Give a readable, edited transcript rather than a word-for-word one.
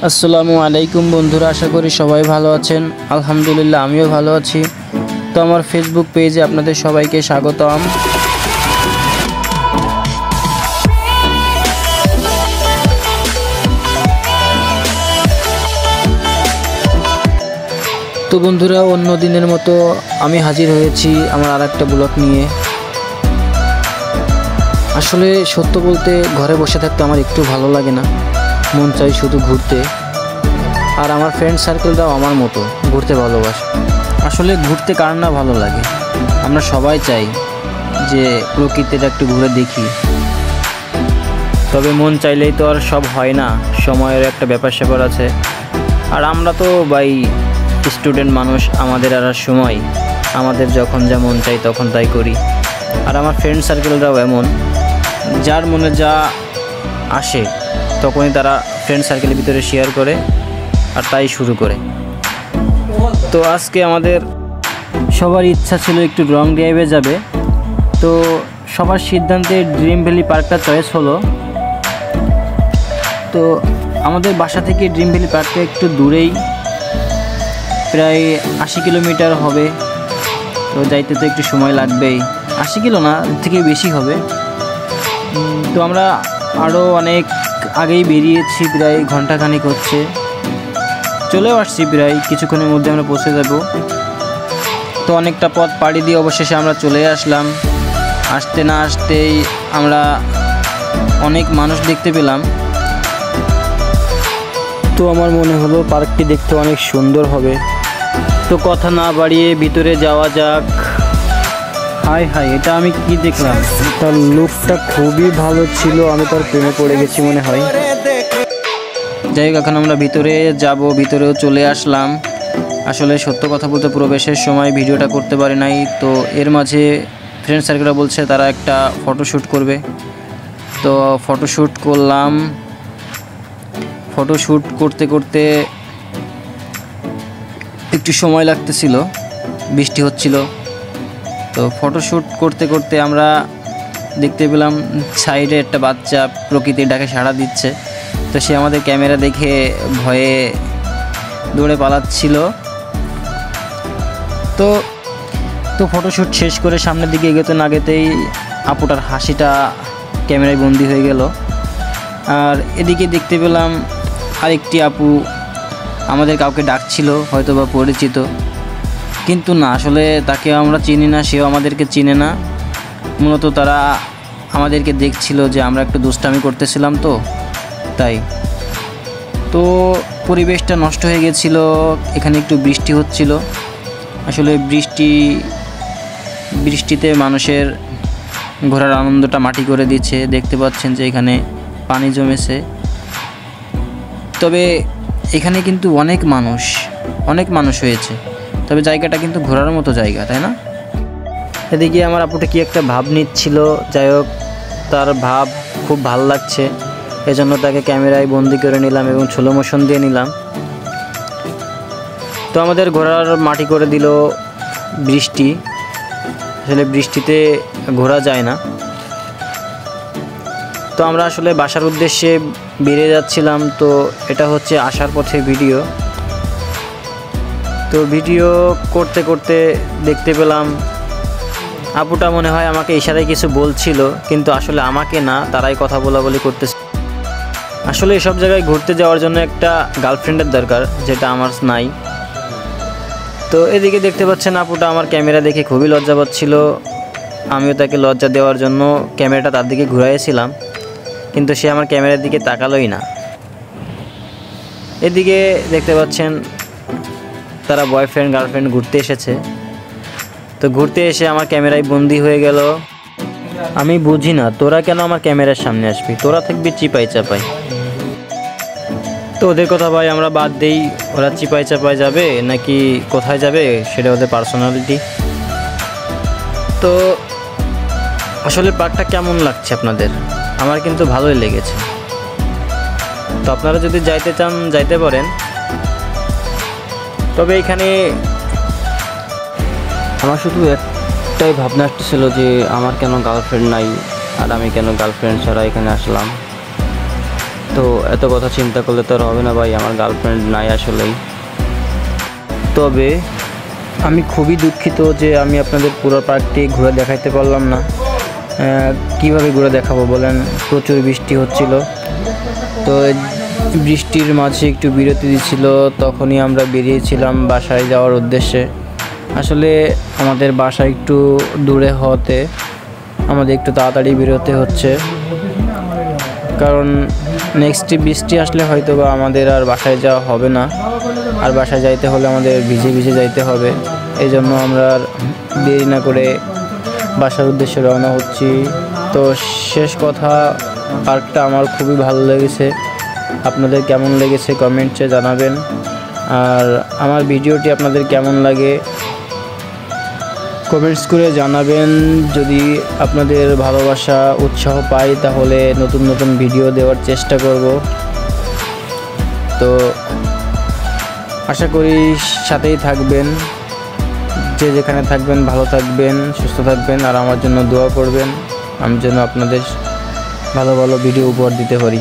আসসালামু আলাইকুম বন্ধুরা, আশা করি সবাই ভালো আছেন। আলহামদুলিল্লাহ আমিও ভালো আছি। তো আমার ফেসবুক পেজে আপনাদের সবাইকে স্বাগতম। তো বন্ধুরা, অন্য দিনের মতো আমি হাজির হয়েছি আমার আরেকটা ব্লগ নিয়ে। আসলে সত্য বলতে ঘরে বসে থাকতে আমার একটু ভালো লাগে না, মন চাই শুধু ঘুরতে। আর আমার ফ্রেন্ড সার্কেলটাও আমার মতো ঘুরতে ভালোবাসে। আসলে ঘুরতে কার না ভালো লাগে, আমরা সবাই চাই যে প্রকৃতিটা একটু ঘুরে দেখি। তবে মন চাইলেই তো আর সব হয় না, সময়ের একটা ব্যাপার স্যাপার আছে। আর আমরা তো ভাই স্টুডেন্ট মানুষ, আমাদের আর সময়, আমাদের যখন যা মন চাই তখন তাই করি। আর আমার ফ্রেন্ড সার্কেলরাও এমন, যার মনে যা আসে তখনই তারা ফ্রেন্ড সার্কেলের ভিতরে শেয়ার করে আর তাই শুরু করে। তো আজকে আমাদের সবার ইচ্ছা ছিল একটু লং ড্রাইভে যাবে। তো সবার সিদ্ধান্তে ড্রিম ভ্যালি পার্কটা চয়েস হলো। তো আমাদের বাসা থেকে ড্রিম ভ্যালি পার্কটা একটু দূরেই, প্রায় 80 কিলোমিটার হবে। তো যাইতে তো একটু সময় লাগবেই, 80 কিলো না, থেকে বেশি হবে। তো আমরা আরও অনেক আগেই বেরিয়েছি, প্রায় ঘন্টাখানেক হচ্ছে, চলেও আসছি, প্রায় কিছুক্ষণের মধ্যে আমরা পৌঁছে যাব। তো অনেকটা পথ পাড়ি দিয়ে অবশেষে আমরা চলে আসলাম। আসতে না আসতেই আমরা অনেক মানুষ দেখতে পেলাম। তো আমার মনে হলো পার্কটি দেখতে অনেক সুন্দর হবে। তো কথা না বাড়িয়ে ভিতরে যাওয়া যাক। হাই হাই, এটা আমি কি দেখলাম, তার লুকটা খুবই ভালো ছিল, আমি তার প্রেমে পড়ে গেছি মনে হয়। যাই হোক, এখন আমরা ভিতরে যাব, ভিতরেও চলে আসলাম। আসলে সত্য কথা বলতে প্রবেশের সময় ভিডিওটা করতে পারি নাই। তো এর মাঝে ফ্রেন্ড সার্কেলরা বলছে তারা একটা ফটোশ্যুট করবে, তো ফটোশ্যুট করলাম। ফটোশ্যুট করতে করতে একটু সময় লাগতেছিল, বৃষ্টি হচ্ছিল। তো ফটোশ্যুট করতে করতে আমরা দেখতে পেলাম সাইডে একটা বাচ্চা প্রকৃতির ডাকে সাড়া দিচ্ছে। তো সে আমাদের ক্যামেরা দেখে ভয়ে দৌড়ে পালাচ্ছিল। তো তো ফটোশ্যুট শেষ করে সামনের দিকে এগোতে না এগোতেই আপুটার হাসিটা ক্যামেরায় বন্দি হয়ে গেল। আর এদিকে দেখতে পেলাম আরেকটি আপু আমাদের কাউকে ডাকছিল, হয়তো বা পরিচিত, কিন্তু না, আসলে তাকে আমরা চিনি না, সেও আমাদেরকে চিনে না। মূলত তারা আমাদেরকে দেখছিল যে আমরা একটু দুষ্টামি করতেছিলাম, তো তাই। তো পরিবেশটা নষ্ট হয়ে গেছিল, এখানে একটু বৃষ্টি হচ্ছিল। আসলে বৃষ্টিতে মানুষের ঘোরার আনন্দটা মাটি করে দিচ্ছে। দেখতে পাচ্ছেন যে এখানে পানি জমেছে। তবে এখানে কিন্তু অনেক মানুষ হয়েছে, তবে জায়গাটা কিন্তু ঘোরার মতো জায়গা, তাই না? এদিকে আমার আপুটা কি একটা ভাব নিচ্ছিল। যাই হোক, তার ভাব খুব ভালো লাগছে, এজন্য তাকে ক্যামেরায় বন্দি করে নিলাম এবং স্লো মোশন দিয়ে নিলাম। তো আমাদের ঘোরার মাটি করে দিল বৃষ্টি। আসলে বৃষ্টিতে ঘোরা যায় না। তো আমরা আসলে বাসার উদ্দেশ্যে বেরিয়ে যাচ্ছিলাম। তো এটা হচ্ছে আসার পথে ভিডিও। তো ভিডিও করতে করতে দেখতে পেলাম আপুটা মনে হয় আমাকে ইশারায় কিছু বলছিল, কিন্তু আসলে আমাকে না, তারাই কথা বলাবলি করতেছে। আসলে এসব জায়গায় ঘুরতে যাওয়ার জন্য একটা গার্লফ্রেন্ডের দরকার, যেটা আমার নাই। তো এদিকে দেখতে পাচ্ছেন আপুটা আমার ক্যামেরা দেখে খুবই লজ্জা পাচ্ছিল। আমিও তাকে লজ্জা দেওয়ার জন্য ক্যামেরাটা তার দিকে ঘুরাইছিলাম, কিন্তু সে আমার ক্যামেরার দিকে তাকালোই না। এদিকে দেখতে পাচ্ছেন তারা বয়ফ্রেন্ড গার্লফ্রেন্ড ঘুরতে এসেছে। তো ঘুরতে এসে আমার ক্যামেরায় বন্দি হয়ে গেল। আমি বুঝি না তোরা কেন আমার ক্যামেরার সামনে আসবি, তোরা থাকবি চিপাই চাপাই। তো ওদের কথা ভাই আমরা বাদ দেই, ওরা চিপাই চাপাই যাবে নাকি কোথায় যাবে সেটা ওদের পার্সোনালিটি। তো আসলে পার্কটা কেমন লাগছে আপনাদের? আমার কিন্তু ভালোই লেগেছে। তো আপনারা যদি যাইতে চান যাইতে পারেন। তবে এখানে আমার শুধু একটাই ভাবনা আসতেছিল যে আমার কেন গার্লফ্রেন্ড নাই, আর আমি কেন গার্লফ্রেন্ড ছাড়া এখানে আসলাম। তো তো এত কথা চিন্তা করলে তো আর হবে না ভাই, আমার গার্লফ্রেন্ড নাই আসলেই। তবে আমি খুবই দুঃখিত যে আমি আপনাদের পুরো পার্কটি ঘুরে দেখাইতে পারলাম না। কিভাবে ঘুরে দেখাবো বলেন, প্রচুর বৃষ্টি হচ্ছিল। তো বৃষ্টির মাঝে একটু বিরতি দিচ্ছিল, তখনই আমরা বেরিয়েছিলাম বাসায় যাওয়ার উদ্দেশ্যে। আসলে আমাদের বাসা একটু দূরে হওয়াতে আমাদের একটু তাড়াতাড়ি বেরোতে হচ্ছে, কারণ নেক্সট বৃষ্টি আসলে হয়তো বা আমাদের আর বাসায় যাওয়া হবে না, আর বাসায় যাইতে হলে আমাদের ভিজে ভিজে যাইতে হবে। এই জন্য আমরা আর দেরি না করে বাসার উদ্দেশ্যে রওনা হচ্ছি। তো শেষ কথা, পার্কটা আমার খুবই ভালো লেগেছে। আপনাদের কেমন লেগেছে কমেন্টসে জানাবেন, আর আমার ভিডিওটি আপনাদের কেমন লাগে কমেন্টস করে জানাবেন। যদি আপনাদের ভালোবাসা উৎসাহ পাই তাহলে নতুন নতুন ভিডিও দেওয়ার চেষ্টা করব। তো আশা করি সাথেই থাকবেন, যে যেখানে থাকবেন ভালো থাকবেন, সুস্থ থাকবেন, আর আমার জন্য দোয়া করবেন, আমি যেন আপনাদের ভালো ভালো ভিডিও উপহার দিতে পারি।